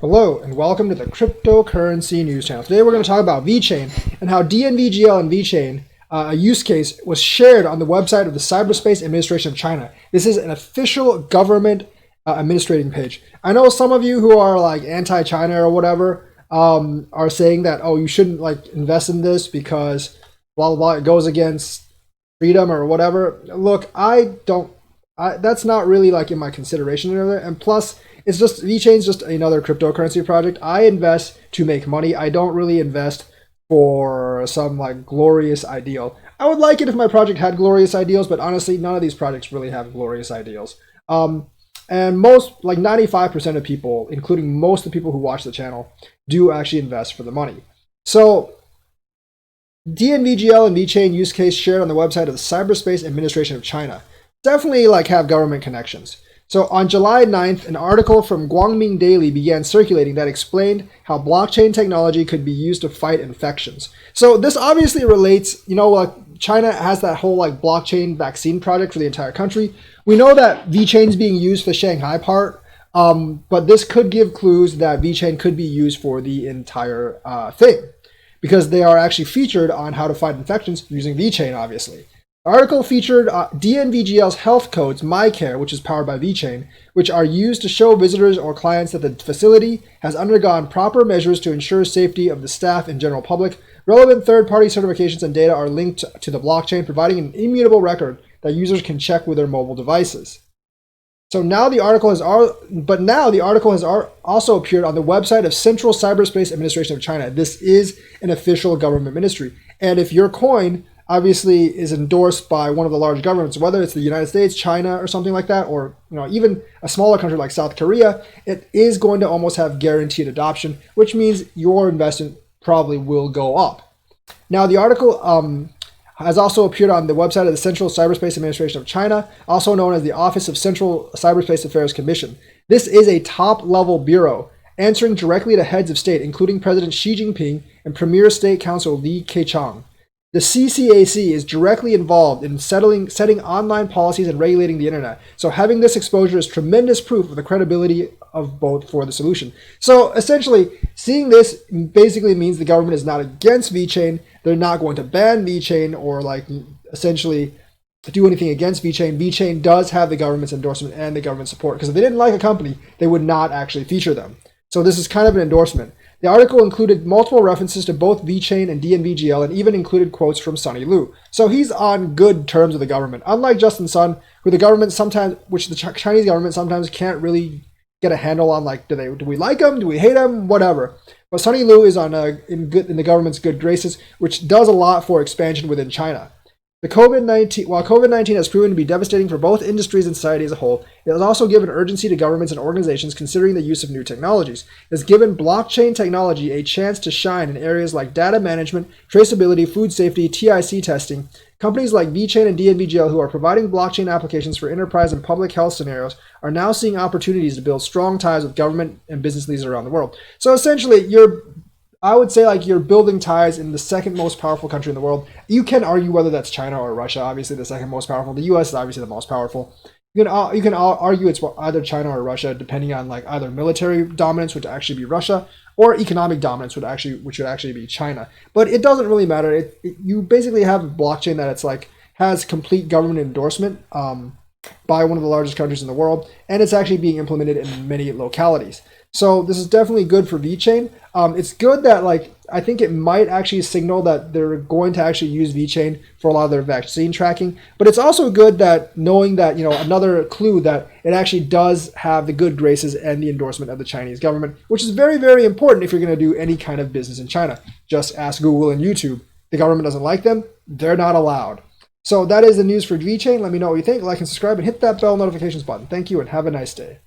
Hello and welcome to the Cryptocurrency News Channel. Today we're going to talk about Vechain and how DNVGL and Vechain, a use case, was shared on the website of the Cyberspace Administration of China. This is an official government administrating page. I know some of you who are like anti-China or whatever are saying that, oh, you shouldn't like invest in this because blah, blah, blah, it goes against freedom or whatever. Look, that's not really like in my consideration. And plus, it's just VeChain's just another cryptocurrency project. I invest to make money. I don't really invest for some like glorious ideal. I would like it if my project had glorious ideals, but honestly, none of these projects really have glorious ideals. And most, like 95% of people, including most of the people who watch the channel, do actually invest for the money. So DNVGL and Vechain use case shared on the website of the Cyberspace Administration of China definitely like have government connections. So on July 9th, an article from Guangming Daily began circulating that explained how blockchain technology could be used to fight infections. So this obviously relates, like China has that whole like blockchain vaccine project for the entire country. We know that VeChain is being used for the Shanghai part, but this could give clues that VeChain could be used for the entire thing because they are actually featured on how to fight infections using VeChain, obviously. The article featured DNVGL's health codes, MyCare, which is powered by Vechain, which are used to show visitors or clients that the facility has undergone proper measures to ensure safety of the staff and general public. Relevant third-party certifications and data are linked to the blockchain, providing an immutable record that users can check with their mobile devices. So now the article has also appeared on the website of Central Cyberspace Administration of China. This is an official government ministry, and if your coin obviously is endorsed by one of the large governments, whether it's the United States, China, or something like that, or even a smaller country like South Korea, it is going to almost have guaranteed adoption, which means your investment probably will go up. Now, the article has also appeared on the website of the Central Cyberspace Administration of China, also known as the Office of Central Cyberspace Affairs Commission. This is a top-level bureau answering directly to heads of state, including President Xi Jinping and Premier State Counsel Li Keqiang. The CCAC is directly involved in setting online policies and regulating the internet. So having this exposure is tremendous proof of the credibility of both for the solution. So essentially, seeing this basically means the government is not against VeChain. They're not going to ban VeChain or like essentially do anything against VeChain. VeChain does have the government's endorsement and the government support, because if they didn't like a company, they would not actually feature them. So this is kind of an endorsement. The article included multiple references to both Vechain and DNVGL and even included quotes from Sonny Lu. So he's on good terms with the government, unlike Justin Sun, who the government sometimes, which the Chinese government sometimes can't really get a handle on, like, do we like him, do we hate him, whatever. But Sonny Lu is in the government's good graces, which does a lot for expansion within China. While COVID-19 has proven to be devastating for both industries and society as a whole, it has also given urgency to governments and organizations considering the use of new technologies. It has given blockchain technology a chance to shine in areas like data management, traceability, food safety, TIC testing. Companies like Vechain and DNVGL, who are providing blockchain applications for enterprise and public health scenarios, are now seeing opportunities to build strong ties with government and business leaders around the world. So essentially, I would say like you're building ties in the second most powerful country in the world. You can argue whether that's China or Russia. Obviously, the second most powerful. The U.S. is obviously the most powerful. You can argue it's either China or Russia, depending on like either military dominance, which would actually be Russia, or economic dominance, which would actually be China. But it doesn't really matter. You basically have a blockchain that it's like has complete government endorsement by one of the largest countries in the world, and it's actually being implemented in many localities. So this is definitely good for VeChain. It's good that I think it might actually signal that they're going to actually use VeChain for a lot of their vaccine tracking. But it's also good that knowing that, another clue that it actually does have the good graces and the endorsement of the Chinese government, which is very, very important if you're going to do any kind of business in China. Just ask Google and YouTube. The government doesn't like them. They're not allowed. So that is the news for VeChain. Let me know what you think. Like and subscribe and hit that bell notifications button. Thank you and have a nice day.